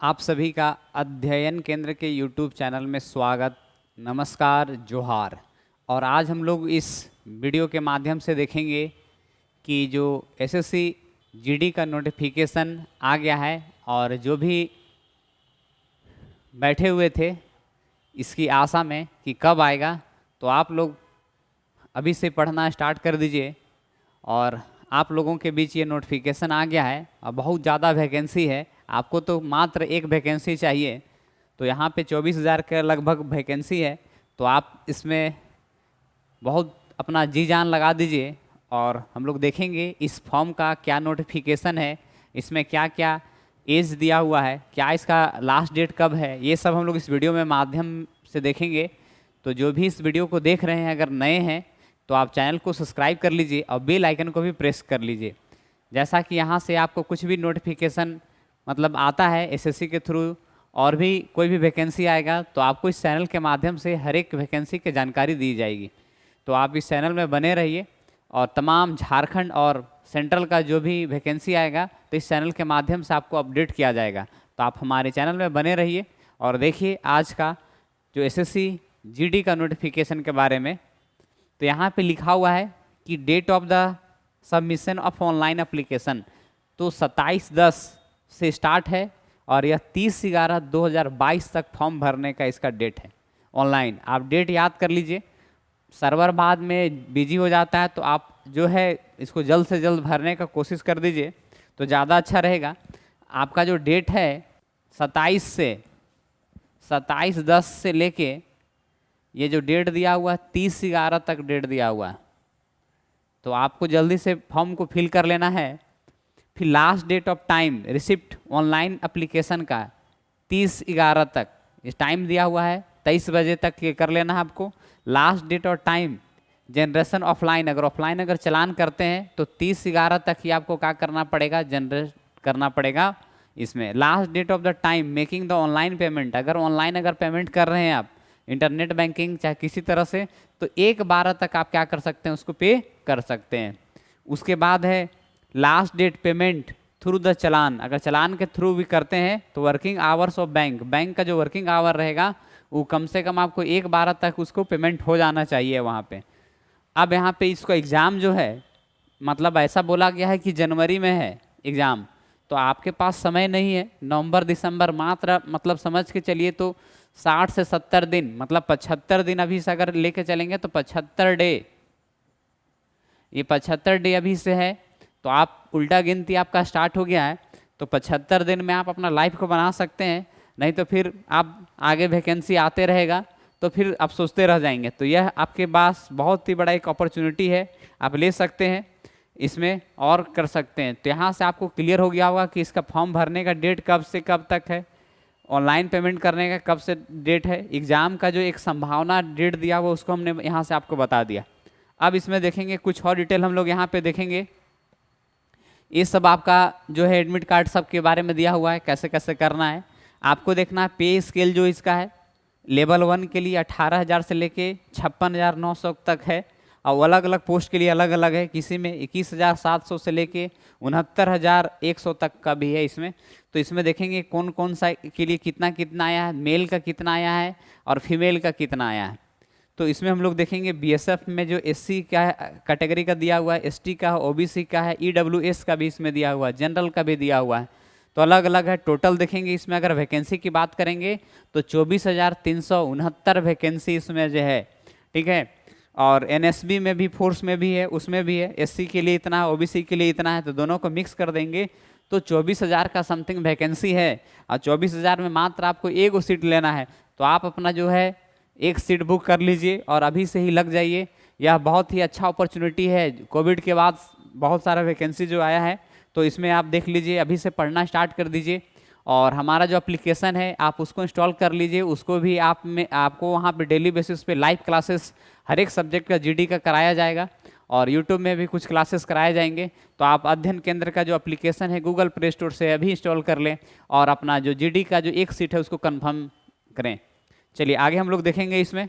आप सभी का अध्ययन केंद्र के YouTube चैनल में स्वागत, नमस्कार, जोहार। और आज हम लोग इस वीडियो के माध्यम से देखेंगे कि जो एसएससी जीडी का नोटिफिकेशन आ गया है और जो भी बैठे हुए थे इसकी आशा में कि कब आएगा, तो आप लोग अभी से पढ़ना स्टार्ट कर दीजिए। और आप लोगों के बीच ये नोटिफिकेशन आ गया है और बहुत ज़्यादा वैकेंसी है, आपको तो मात्र एक वैकेंसी चाहिए। तो यहाँ पे 24,000 के लगभग वैकेंसी है, तो आप इसमें बहुत अपना जी जान लगा दीजिए। और हम लोग देखेंगे इस फॉर्म का क्या नोटिफिकेशन है, इसमें क्या क्या एज दिया हुआ है, क्या इसका लास्ट डेट कब है, ये सब हम लोग इस वीडियो में माध्यम से देखेंगे। तो जो भी इस वीडियो को देख रहे हैं, अगर नए हैं तो आप चैनल को सब्सक्राइब कर लीजिए और बेल आइकन को भी प्रेस कर लीजिए, जैसा कि यहाँ से आपको कुछ भी नोटिफिकेशन मतलब आता है एसएससी के थ्रू और भी कोई भी वैकेंसी आएगा तो आपको इस चैनल के माध्यम से हर एक वैकेंसी की जानकारी दी जाएगी। तो आप इस चैनल में बने रहिए और तमाम झारखंड और सेंट्रल का जो भी वैकेंसी आएगा तो इस चैनल के माध्यम से आपको अपडेट किया जाएगा। तो आप हमारे चैनल में बने रहिए और देखिए आज का जो एसएससी जीडी का नोटिफिकेशन के बारे में। तो यहाँ पे लिखा हुआ है कि date of the submission of online application तो 27/10 से स्टार्ट है और यह 30/11/2022 तक फॉर्म भरने का इसका डेट है ऑनलाइन। आप डेट याद कर लीजिए, सर्वर बाद में बिजी हो जाता है तो आप जो है इसको जल्द से जल्द भरने का कोशिश कर दीजिए तो ज़्यादा अच्छा रहेगा। आपका जो डेट है 27/10 से लेके ये जो डेट दिया हुआ है 30/11 तक डेट दिया हुआ है, तो आपको जल्दी से फॉर्म को फिल कर लेना है। फिर last date of time receipt online application का 30/11 तक इस टाइम दिया हुआ है, 23 बजे तक ये कर लेना है आपको। लास्ट डेट और टाइम जनरेशन ऑफलाइन, अगर चलान करते हैं तो 30/11 तक ही आपको क्या करना पड़ेगा, जनरेट करना पड़ेगा इसमें। Last date of the time making the online payment, अगर पेमेंट कर रहे हैं आप इंटरनेट बैंकिंग चाहे किसी तरह से, तो 1/12 तक आप क्या कर सकते हैं, उसको पे कर सकते हैं। उसके बाद है last date payment through the challan, अगर चलान के थ्रू भी करते हैं तो वर्किंग आवर्स ऑफ बैंक का जो वर्किंग आवर रहेगा वो कम से कम आपको 1/12 तक उसको पेमेंट हो जाना चाहिए वहाँ पे। अब यहाँ पे इसको एग्ज़ाम जो है मतलब ऐसा बोला गया है कि जनवरी में है एग्ज़ाम, तो आपके पास समय नहीं है, नवंबर दिसंबर मात्र मतलब समझ के चलिए तो 60 से 70 दिन मतलब 75 दिन अभी से अगर लेके चलेंगे तो 75 डे, ये 75 डे अभी से है तो आप उल्टा गिनती आपका स्टार्ट हो गया है। तो 75 दिन में आप अपना लाइफ को बना सकते हैं, नहीं तो फिर आप आगे वैकेंसी आते रहेगा तो फिर आप सोचते रह जाएंगे। तो यह आपके पास बहुत ही बड़ा एक अपॉर्चुनिटी है, आप ले सकते हैं इसमें और कर सकते हैं। तो यहाँ से आपको क्लियर हो गया होगा कि इसका फॉर्म भरने का डेट कब से कब तक है, ऑनलाइन पेमेंट करने का कब से डेट है, एग्ज़ाम का जो एक संभावना डेट दिया हुआ उसको हमने यहाँ से आपको बता दिया। अब इसमें देखेंगे कुछ और डिटेल हम लोग यहाँ पे देखेंगे। ये सब आपका जो है एडमिट कार्ड सब के बारे में दिया हुआ है, कैसे कैसे करना है आपको देखना है। पे स्केल जो इसका है लेवल 1 के लिए 18,000 से लेके 56,900 तक है और अलग अलग पोस्ट के लिए अलग अलग है, किसी में 21,700 से लेके 69,100 तक का भी है इसमें। तो इसमें देखेंगे कौन कौन सा के लिए कितना कितना आया है, मेल का कितना आया है और फीमेल का कितना आया है। तो इसमें हम लोग देखेंगे बीएसएफ में जो एससी का कैटेगरी का दिया हुआ है, एसटी का है, ओबीसी का है, ईडब्ल्यूएस का भी इसमें दिया हुआ है, जनरल का भी दिया हुआ है, तो अलग अलग है। टोटल देखेंगे इसमें अगर वैकेंसी की बात करेंगे तो 24,369 वैकेंसी इसमें जो है, ठीक है। और एनएसबी में भी, फोर्स में भी है, उसमें भी है, एससी के लिए इतना है, ओबीसी के लिए इतना है, तो दोनों को मिक्स कर देंगे तो 24,000 का समथिंग वैकेंसी है। और 24,000 में मात्र आपको एक सीट लेना है, तो आप अपना जो है एक सीट बुक कर लीजिए और अभी से ही लग जाइए। यह बहुत ही अच्छा अपॉर्चुनिटी है, कोविड के बाद बहुत सारा वैकेंसी जो आया है तो इसमें आप देख लीजिए, अभी से पढ़ना स्टार्ट कर दीजिए। और हमारा जो एप्लीकेशन है आप उसको इंस्टॉल कर लीजिए, उसको भी आपको वहाँ पे डेली बेसिस पे लाइव क्लासेस हर एक सब्जेक्ट का जीडी का कराया जाएगा और यूट्यूब में भी कुछ क्लासेस कराए जाएंगे। तो आप अध्ययन केंद्र का जो एप्लीकेशन है गूगल प्ले स्टोर से अभी इंस्टॉल कर लें और अपना जो जीडी का जो एक सीट है उसको कन्फर्म करें। चलिए आगे हम लोग देखेंगे इसमें।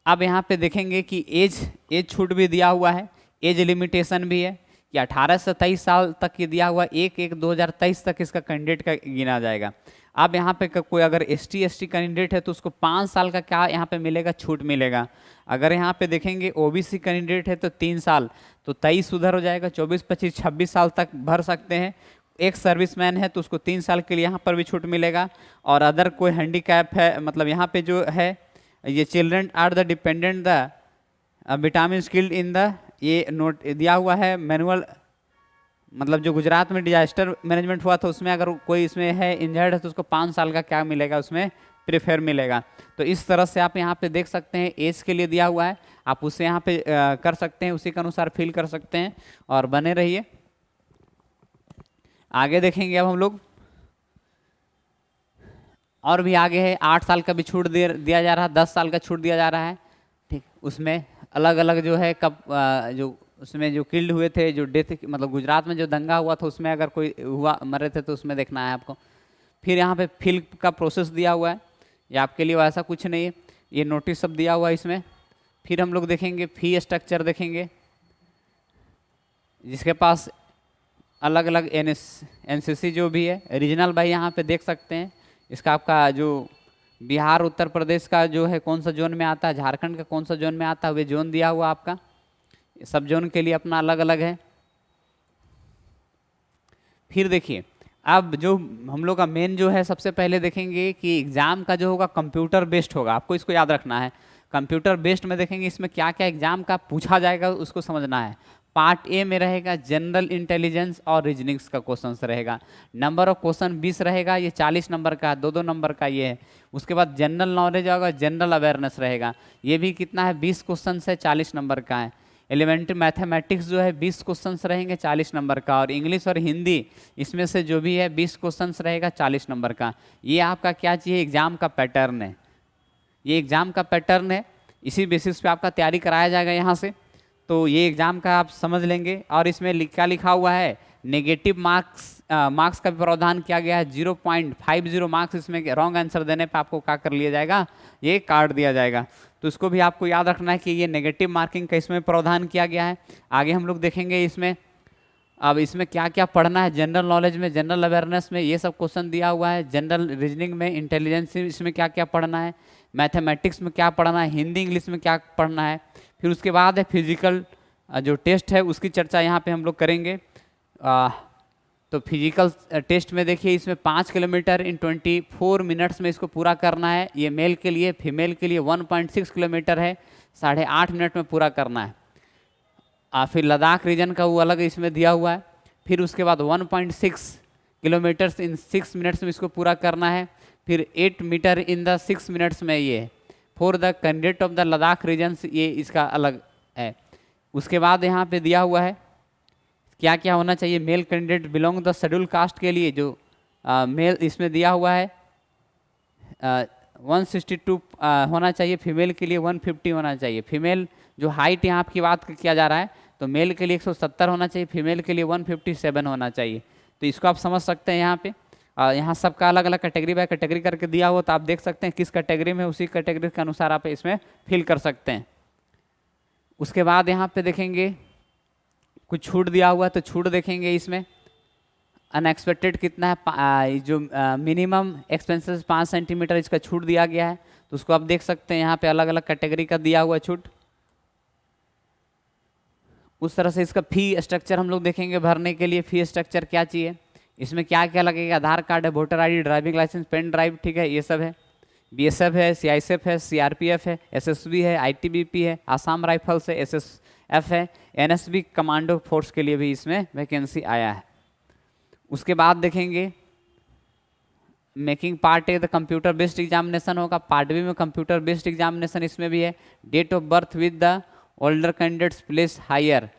अब यहाँ पे देखेंगे कि एज छूट भी दिया हुआ है, एज लिमिटेशन भी है कि 18 से 23 साल तक ये दिया हुआ 1/1/2023 तक इसका कैंडिडेट का गिना जाएगा। अब यहाँ पे कोई अगर ST कैंडिडेट है तो उसको 5 साल का क्या यहाँ पे मिलेगा, छूट मिलेगा। अगर यहाँ पे देखेंगे OBC कैंडिडेट है तो 3 साल, तो 23 उधर हो जाएगा, 24, 25, 26 साल तक भर सकते हैं। एक सर्विसमैन है तो उसको 3 साल के लिए यहाँ पर भी छूट मिलेगा। और अदर कोई हैंडीकैप है, मतलब यहाँ पे जो है ये children are the dependent the vitamin skilled in the, ये नोट दिया हुआ है मैनुअल, मतलब जो गुजरात में डिजास्टर मैनेजमेंट हुआ था उसमें अगर कोई इसमें है इंजर्ड है तो उसको 5 साल का क्या मिलेगा, उसमें प्रीफेयर मिलेगा। तो इस तरह से आप यहाँ पे देख सकते हैं, एज के लिए दिया हुआ है, आप उससे यहाँ पे कर सकते हैं, उसी के अनुसार फिल कर सकते हैं और बने रहिए। आगे देखेंगे अब हम लोग, और भी आगे है, 8 साल का भी छूट दिया जा रहा है, 10 साल का छूट दिया जा रहा है, ठीक। उसमें अलग अलग जो है कब जो उसमें जो किल्ड हुए थे, जो डेथ, मतलब गुजरात में जो दंगा हुआ था उसमें अगर कोई हुआ मरे थे तो उसमें देखना है आपको। फिर यहाँ पे फिल का प्रोसेस दिया हुआ है, ये आपके लिए वैसा कुछ नहीं है, ये नोटिस सब दिया हुआ है इसमें। फिर हम लोग देखेंगे फी स्ट्रक्चर देखेंगे, जिसके पास अलग अलग NCC जो भी है, रीजनल भाई यहाँ पे देख सकते हैं, इसका आपका जो बिहार उत्तर प्रदेश का जो है कौन सा जोन में आता है, झारखंड का कौन सा जोन में आता है, वे जोन दिया हुआ आपका, सब जोन के लिए अपना अलग अलग है। फिर देखिए अब जो हम लोग का मेन जो है, सबसे पहले देखेंगे कि एग्ज़ाम का जो होगा कंप्यूटर बेस्ड होगा, आपको इसको याद रखना है। कंप्यूटर बेस्ड में देखेंगे इसमें क्या क्या एग्जाम का पूछा जाएगा उसको समझना है। पार्ट ए में रहेगा जनरल इंटेलिजेंस और रीजनिंग्स का क्वेश्चन रहेगा, नंबर ऑफ क्वेश्चन 20 रहेगा, ये 40 नंबर का, 2-2 नंबर का ये है। उसके बाद जनरल नॉलेज होगा, जनरल अवेयरनेस रहेगा, ये भी कितना है, 20 क्वेश्चन है, 40 नंबर का है। एलिमेंट्री मैथमेटिक्स जो है 20 क्वेश्चंस रहेंगे, 40 नंबर का। और इंग्लिश और हिंदी इसमें से जो भी है 20 क्वेश्चंस रहेगा, 40 नंबर का। ये आपका क्या चाहिए, एग्जाम का पैटर्न है, ये एग्जाम का पैटर्न है, इसी बेसिस पे आपका तैयारी कराया जाएगा यहाँ से। तो ये एग्जाम का आप समझ लेंगे। और इसमें क्या लिखा हुआ है, नेगेटिव मार्क्स का भी प्रावधान किया गया है, 0.50 मार्क्स इसमें रॉन्ग आंसर देने पे आपको क्या कर लिया जाएगा, ये काट दिया जाएगा। तो इसको भी आपको याद रखना है कि ये नेगेटिव मार्किंग का इसमें प्रावधान किया गया है। आगे हम लोग देखेंगे इसमें, अब इसमें क्या क्या पढ़ना है, जनरल नॉलेज में, जनरल अवेयरनेस में ये सब क्वेश्चन दिया हुआ है, जनरल रीजनिंग में, इंटेलिजेंस इसमें क्या क्या पढ़ना है, मैथमेटिक्स में क्या पढ़ना है, हिंदी इंग्लिश में क्या पढ़ना है। फिर उसके बाद है फिजिकल जो टेस्ट है उसकी चर्चा यहाँ पे हम लोग करेंगे। तो फिजिकल टेस्ट में देखिए इसमें 5 किलोमीटर इन 24 मिनट्स में इसको पूरा करना है, ये मेल के लिए, फीमेल के लिए 1.6 किलोमीटर है, 8.5 मिनट में पूरा करना है। फिर लद्दाख रीजन का वो अलग इसमें दिया हुआ है। फिर उसके बाद 1.6 किलोमीटर्स इन 6 मिनट्स में इसको पूरा करना है। फिर 8 मीटर इन द 6 मिनट्स में ये for the candidate of the Ladakh regions, ये इसका अलग है। उसके बाद यहाँ पे दिया हुआ है क्या क्या होना चाहिए, male candidate belong the schedule caste के लिए जो मेल इसमें दिया हुआ है 162 होना चाहिए, फीमेल के लिए 150 होना चाहिए। फीमेल जो हाइट यहाँ आपकी बात किया जा रहा है तो मेल के लिए 170 होना चाहिए, फीमेल के लिए 157 होना चाहिए। तो इसको आप समझ सकते हैं यहाँ पे। यहाँ सबका अलग अलग कैटेगरी बाय कैटेगरी करके दिया हुआ, तो आप देख सकते हैं किस कैटेगरी में, उसी कैटेगरी के अनुसार आप इसमें फिल कर सकते हैं। उसके बाद यहाँ पे देखेंगे कुछ छूट दिया हुआ है, तो छूट देखेंगे इसमें अनएक्सपेक्टेड कितना है, जो मिनिमम एक्सपेंसेस 5 सेंटीमीटर इसका छूट दिया गया है, तो उसको आप देख सकते हैं यहाँ पे अलग अलग कैटेगरी का दिया हुआ छूट। उस तरह से इसका फी स्ट्रक्चर हम लोग देखेंगे, भरने के लिए फी स्ट्रक्चर क्या चाहिए, इसमें क्या क्या लगेगा, आधार कार्ड है, voter ID, driving licence, pen drive, ठीक है, ये सब है। BSF है, CISF है, CRPF है, SSB है, ITBP है, आसाम राइफल्स है, SSF है, NSB कमांडो फोर्स के लिए भी इसमें वैकेंसी आया है। उसके बाद देखेंगे making part A the computer based examination होगा, पार्ट बी में कंप्यूटर बेस्ड एग्जामिनेशन इसमें भी है। Date of birth with the older candidates place higher,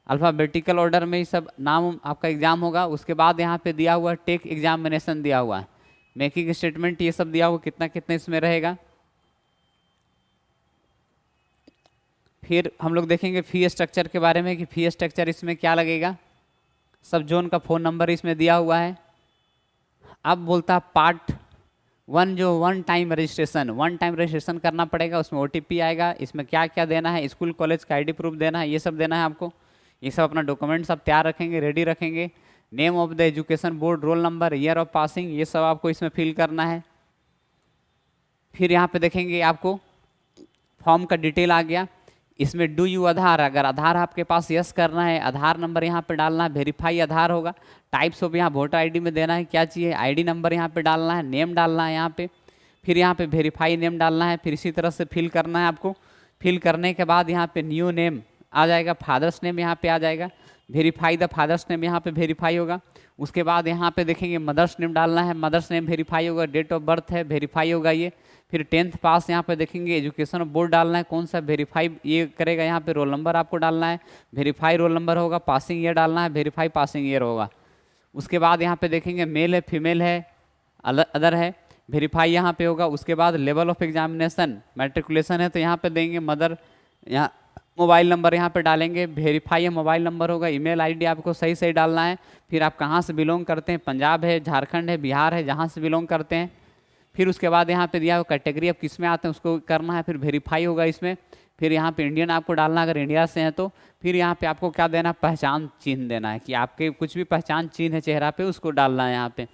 alphabetical order में ही सब नाम आपका एग्जाम होगा। उसके बाद यहाँ पे दिया हुआ टेक एग्जामिनेशन दिया हुआ है, मेकिंग स्टेटमेंट ये सब दिया हुआ, कितना कितना इसमें रहेगा। फिर हम लोग देखेंगे फी स्ट्रक्चर के बारे में कि फी स्ट्रक्चर इसमें क्या लगेगा, सब जोन का फ़ोन नंबर इसमें दिया हुआ है। अब बोलता है पार्ट 1 जो वन टाइम रजिस्ट्रेशन करना पड़ेगा, उसमें OTP आएगा, इसमें क्या क्या देना है, स्कूल कॉलेज का ID प्रूफ देना है, ये सब देना है आपको। ये सब अपना डॉक्यूमेंट्स आप तैयार रखेंगे, रेडी रखेंगे। Name of the education board, roll number, year of passing, ये सब आपको इसमें फिल करना है। फिर यहाँ पे देखेंगे आपको फॉर्म का डिटेल आ गया। इसमें डू यू आधार, अगर आधार आपके पास यस करना है, आधार नंबर यहाँ पे डालना है, वेरीफाई आधार होगा। टाइप्स ऑफ यहाँ वोटर आईडी में देना है क्या चाहिए, आईडी नंबर यहाँ पे डालना है, नेम डालना है यहाँ पे, फिर यहाँ पे वेरीफाई नेम डालना है, फिर इसी तरह से फिल करना है आपको। फिल करने के बाद यहाँ पे न्यू नेम आ जाएगा, फादर्स नेम यहाँ पे आ जाएगा, वेरीफाई द फादर्स नेम यहाँ पे वेरीफाई होगा। उसके बाद यहाँ पे देखेंगे मदर्स नेम डालना है, मदर्स नेम वेरीफाई होगा, डेट ऑफ बर्थ है वेरीफाई होगा ये। फिर 10th पास यहाँ पे देखेंगे, एजुकेशन बोर्ड डालना है कौन सा, वेरीफाई ये करेगा यहाँ पे, रोल नंबर आपको डालना है, वेरीफाई रोल नंबर होगा, पासिंग ईयर डालना है, वेरीफाई पासिंग ईयर होगा। उसके बाद यहाँ पे देखेंगे मेल है फीमेल है अदर है, वेरीफाई यहाँ पे होगा। उसके बाद लेवल ऑफ एग्जामिनेशन मैट्रिकुलेशन है तो यहाँ पे देंगे मदर, यहाँ मोबाइल नंबर यहाँ पे डालेंगे, वेरीफाई है मोबाइल नंबर होगा, ईमेल आईडी आपको सही सही डालना है। फिर आप कहाँ से बिलोंग करते हैं, पंजाब है, झारखंड है, बिहार है, जहाँ से बिलोंग करते हैं। फिर उसके बाद यहाँ पे दिया हुआ कैटेगरी आप किस में आते हैं उसको करना है, फिर वेरीफाई होगा इसमें। फिर यहाँ पे इंडियन आपको डालना है अगर इंडिया से हैं तो। फिर यहाँ पे आपको क्या देना है, पहचान चिन्ह देना है कि आपके कुछ भी पहचान चिन्ह है चेहरा पे उसको डालना है यहाँ पे।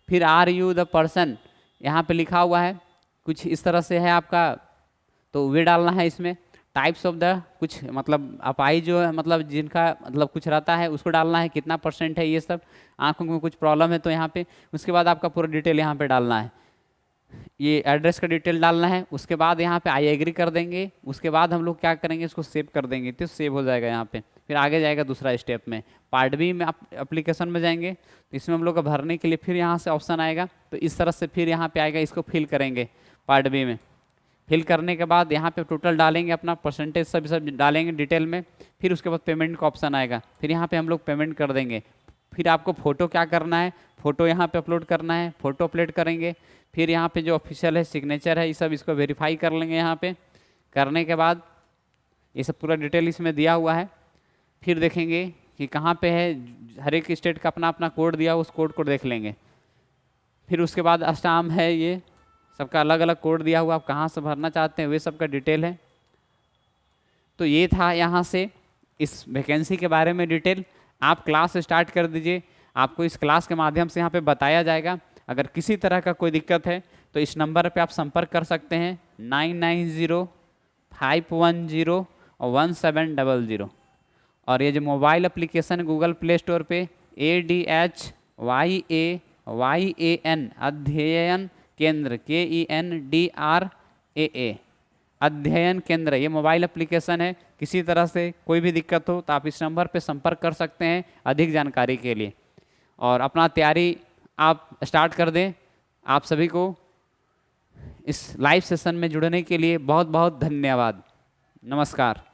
फिर आर यू द पर्सन यहाँ पे लिखा हुआ है कुछ इस तरह से है आपका, तो वे डालना है इसमें। टाइप्स ऑफ द कुछ मतलब अपाई जो है मतलब जिनका मतलब कुछ रहता है उसको डालना है, कितना % है ये सब, आंखों में कुछ प्रॉब्लम है तो यहाँ पे। उसके बाद आपका पूरा डिटेल यहाँ पे डालना है, ये एड्रेस का डिटेल डालना है। उसके बाद यहाँ पे आई एग्री कर देंगे। उसके बाद हम लोग क्या करेंगे, इसको सेव कर देंगे तो सेव हो जाएगा यहाँ पे। फिर आगे जाएगा दूसरा स्टेप में, पार्ट बी में आप एप्लीकेशन में जाएंगे तो इसमें हम लोग का भरने के लिए फिर यहाँ से ऑप्शन आएगा, तो इस तरह से फिर यहाँ पे आएगा, इसको फिल करेंगे पार्ट बी में। फिल करने के बाद यहाँ पे टोटल डालेंगे अपना % सब डालेंगे डिटेल में। फिर उसके बाद पेमेंट का ऑप्शन आएगा, फिर यहाँ पे हम लोग पेमेंट कर देंगे। फिर आपको फ़ोटो क्या करना है, फ़ोटो यहाँ पे अपलोड करना है, फ़ोटो अपलोड करेंगे। फिर यहाँ पे जो ऑफिशियल है सिग्नेचर है ये सब इसको वेरीफाई कर लेंगे यहाँ पे। करने के बाद ये सब पूरा डिटेल इसमें दिया हुआ है। फिर देखेंगे कि कहाँ पे है, हर एक स्टेट का अपना अपना कोड दिया, उस कोड को देख लेंगे। फिर उसके बाद असम है, ये सबका अलग अलग कोड दिया हुआ, आप कहाँ से भरना चाहते हैं वे सब का डिटेल है। तो ये था यहाँ से इस वैकेंसी के बारे में डिटेल। आप क्लास स्टार्ट कर दीजिए, आपको इस क्लास के माध्यम से यहाँ पे बताया जाएगा। अगर किसी तरह का कोई दिक्कत है तो इस नंबर पे आप संपर्क कर सकते हैं 9905101700। और ये जो mobile application Google play store पे ADHYAYAN अध्ययन केंद्र KENDRAA अध्ययन केंद्र, ये मोबाइल एप्लीकेशन है। किसी तरह से कोई भी दिक्कत हो तो आप इस नंबर पे संपर्क कर सकते हैं अधिक जानकारी के लिए। और अपना तैयारी आप स्टार्ट कर दें। आप सभी को इस लाइव सेशन में जुड़ने के लिए बहुत बहुत धन्यवाद। नमस्कार।